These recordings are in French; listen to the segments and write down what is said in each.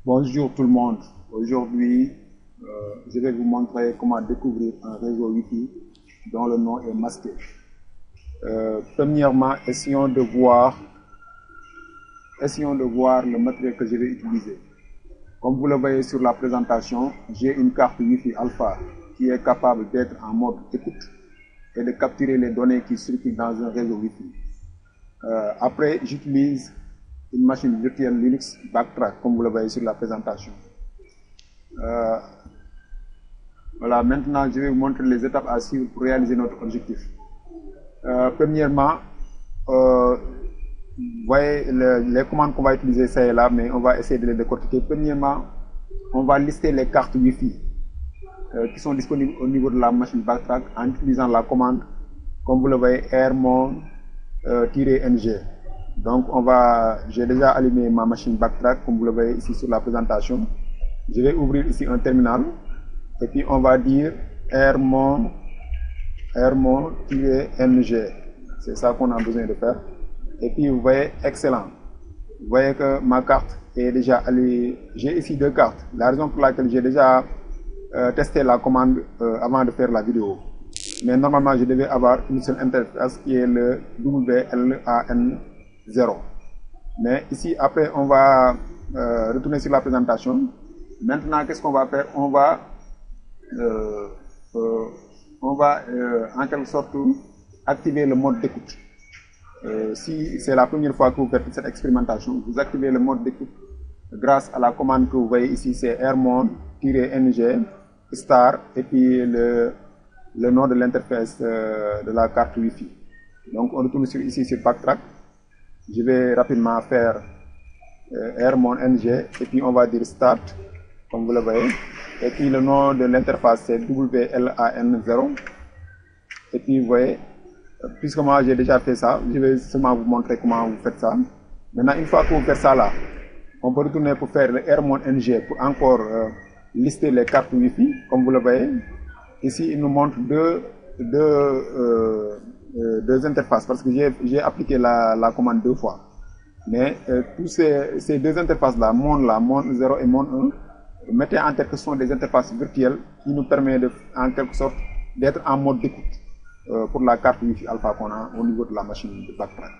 Bonjour tout le monde. Aujourd'hui, je vais vous montrer comment découvrir un réseau Wi-Fi dont le nom est masqué. Premièrement, essayons de voir le matériel que je vais utiliser. Comme vous le voyez sur la présentation, j'ai une carte Wi-Fi Alpha qui est capable d'être en mode écoute et de capturer les données qui circulent dans un réseau Wi-Fi. Après, j'utilise une machine virtuelle Linux Backtrack, comme vous le voyez sur la présentation. Voilà, maintenant je vais vous montrer les étapes à suivre pour réaliser notre objectif. Premièrement, vous voyez les commandes qu'on va utiliser ça et là, mais on va essayer de les décortiquer. Premièrement, on va lister les cartes Wi-Fi qui sont disponibles au niveau de la machine Backtrack en utilisant la commande, comme vous le voyez, airmon-ng. Donc j'ai déjà allumé ma machine Backtrack comme vous le voyez ici sur la présentation. Je vais ouvrir ici un terminal et puis on va dire airmon-ng. C'est ça qu'on a besoin de faire. Et puis vous voyez, excellent. Vous voyez que ma carte est déjà allumée. J'ai ici deux cartes. La raison pour laquelle j'ai déjà testé la commande avant de faire la vidéo. Mais normalement, je devais avoir une seule interface qui est le WLAN0. Mais ici, après, on va retourner sur la présentation. Maintenant, qu'est-ce qu'on va faire? On va en quelque sorte activer le mode d'écoute. Si c'est la première fois que vous faites cette expérimentation, vous activez le mode d'écoute grâce à la commande que vous voyez ici, c'est airmon-ng star et puis le nom de l'interface de la carte Wi-Fi. Donc on retourne ici sur Backtrack. Je vais rapidement faire airmon-ng et puis on va dire start, comme vous le voyez. Et puis le nom de l'interface c'est WLAN0. Et puis vous voyez, puisque moi j'ai déjà fait ça, je vais seulement vous montrer comment vous faites ça. Maintenant, une fois que vous faites ça là, on peut retourner pour faire le airmon-ng pour encore lister les cartes Wi-Fi, comme vous le voyez. Ici, il nous montre deux interfaces parce que j'ai appliqué la commande deux fois. Mais tous ces deux interfaces-là, mon0 et mon1, mettez en tête que ce sont des interfaces virtuelles qui nous permettent en quelque sorte d'être en mode d'écoute pour la carte Wi-Fi Alpha qu'on a au niveau de la machine de Backtrack.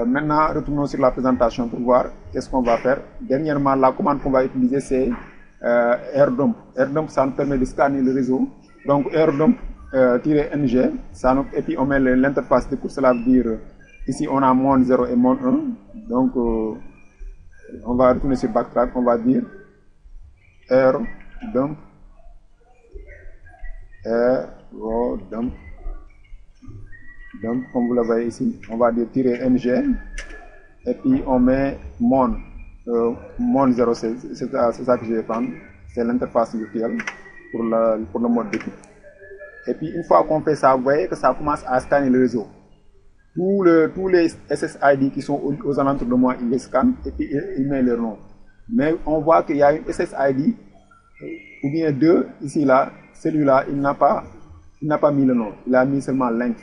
Maintenant, retournons sur la présentation pour voir qu'est-ce qu'on va faire. Dernièrement, la commande qu'on va utiliser, c'est airdump. Airdump, ça nous permet de scanner le réseau. Donc, airdump-ng, et puis on met l'interface d'écoute, cela veut dire, ici on a mon0 et mon1. Donc, on va retourner sur Backtrack, on va dire airdump, donc comme vous le voyez ici, on va dire -ng et puis on met mon0, c'est ça que je vais prendre, c'est l'interface virtuelle pour le mode d'écoute. Et puis une fois qu'on fait ça, vous voyez que ça commence à scanner le réseau. Tous les SSID qui sont aux alentours de moi, ils les scannent et puis ils mettent leur nom. Mais on voit qu'il y a une SSID ou bien deux ici là, celui-là il n'a pas mis le nom, il a mis seulement link.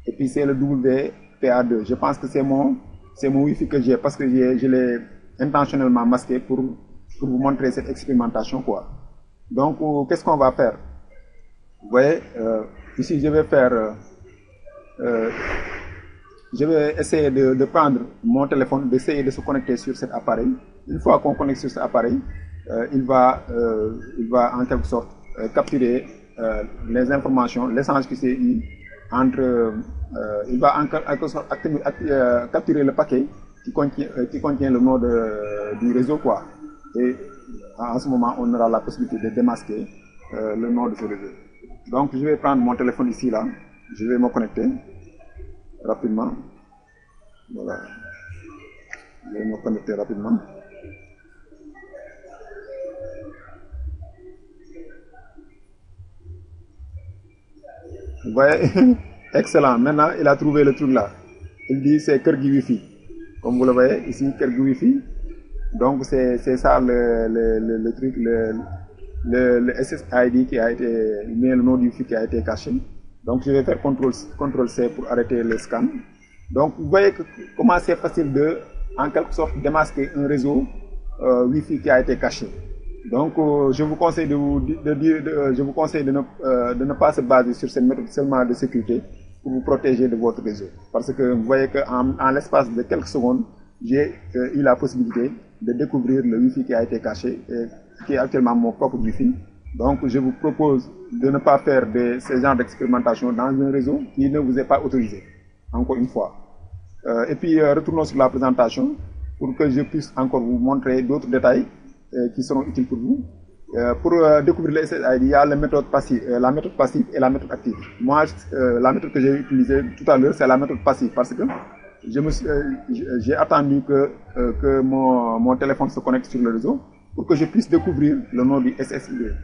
Et puis c'est le WPA2. Je pense que c'est mon Wi-Fi que j'ai parce que je l'ai intentionnellement masqué pour vous montrer cette expérimentation quoi. Donc qu'est-ce qu'on va faire? Vous voyez, ici je vais faire, je vais essayer de prendre mon téléphone, d'essayer de se connecter sur cet appareil. Une fois qu'on connecte sur cet appareil, il va en quelque sorte capturer les informations, l'échange qui s'est eu entre, il va en quelque sorte capturer le paquet qui contient le nom du réseau quoi. Et en ce moment, on aura la possibilité de démasquer le nom de ce réseau. Donc, je vais prendre mon téléphone ici là, je vais me connecter rapidement. Voilà, je vais me connecter rapidement. Vous voyez, excellent. Maintenant, il a trouvé le truc là. Il dit c'est Kergui Wi-Fi. Comme vous le voyez ici, Kergui Wi-Fi. Donc c'est ça le truc, le SSID qui a été, mais le nom du Wi-Fi qui a été caché. Donc je vais faire CTRL-C pour arrêter le scan. Donc vous voyez comment c'est facile de, en quelque sorte, démasquer un réseau Wi-Fi qui a été caché. Donc, je vous conseille de ne pas se baser sur cette méthode seulement de sécurité pour vous protéger de votre réseau. Parce que vous voyez qu'en l'espace de quelques secondes, j'ai eu la possibilité de découvrir le Wi-Fi qui a été caché et qui est actuellement mon propre Wi-Fi. Donc, je vous propose de ne pas faire ce genre d'expérimentation dans un réseau qui ne vous est pas autorisé, encore une fois. Et puis, retournons sur la présentation pour que je puisse encore vous montrer d'autres détails qui seront utiles pour vous. Pour découvrir les SSID, il y a la méthode passive et la méthode active. Moi, la méthode que j'ai utilisée tout à l'heure, c'est la méthode passive parce que j'ai attendu que mon téléphone se connecte sur le réseau pour que je puisse découvrir le nom du SSID.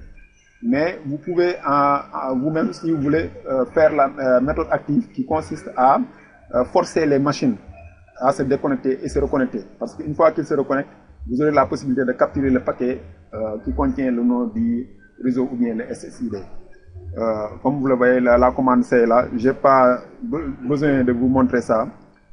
Mais vous pouvez vous-même, si vous voulez, faire la méthode active qui consiste à forcer les machines à se déconnecter et se reconnecter. Parce qu'une fois qu'ils se reconnectent, vous aurez la possibilité de capturer le paquet qui contient le nom du réseau ou bien le SSID. Comme vous le voyez, la commande c'est là. Je n'ai pas besoin de vous montrer ça.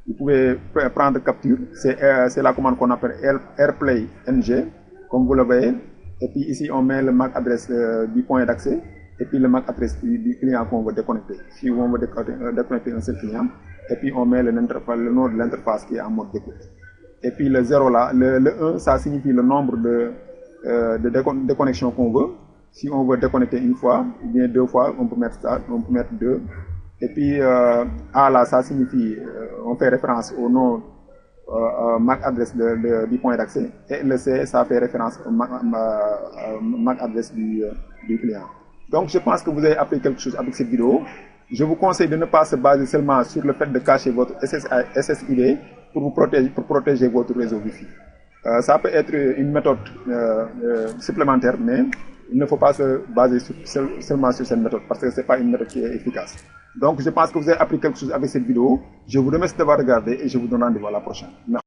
Vous pouvez prendre capture. C'est la commande qu'on appelle AirPlay NG, comme vous le voyez. Et puis ici, on met le MAC adresse du point d'accès et puis le MAC adresse du client qu'on veut déconnecter. Si on veut déconnecter un seul client, et puis on met le nom de l'interface qui est en mode d'écoute. Et puis le 0 là, le 1, ça signifie le nombre de déconnexions qu'on veut. Si on veut déconnecter une fois, ou bien 2 fois, on peut mettre ça, on peut mettre 2. Et puis A là, ça signifie, on fait référence au nom MAC adresse du point d'accès. Et le C, ça fait référence au MAC adresse du client. Donc je pense que vous avez appris quelque chose avec cette vidéo. Je vous conseille de ne pas se baser seulement sur le fait de cacher votre SSID pour protéger votre réseau Wi-Fi. Ça peut être une méthode supplémentaire, mais il ne faut pas se baser seulement sur cette méthode parce que ce n'est pas une méthode qui est efficace. Donc je pense que vous avez appris quelque chose avec cette vidéo. Je vous remercie d'avoir regardé et je vous donne rendez-vous à la prochaine. Merci.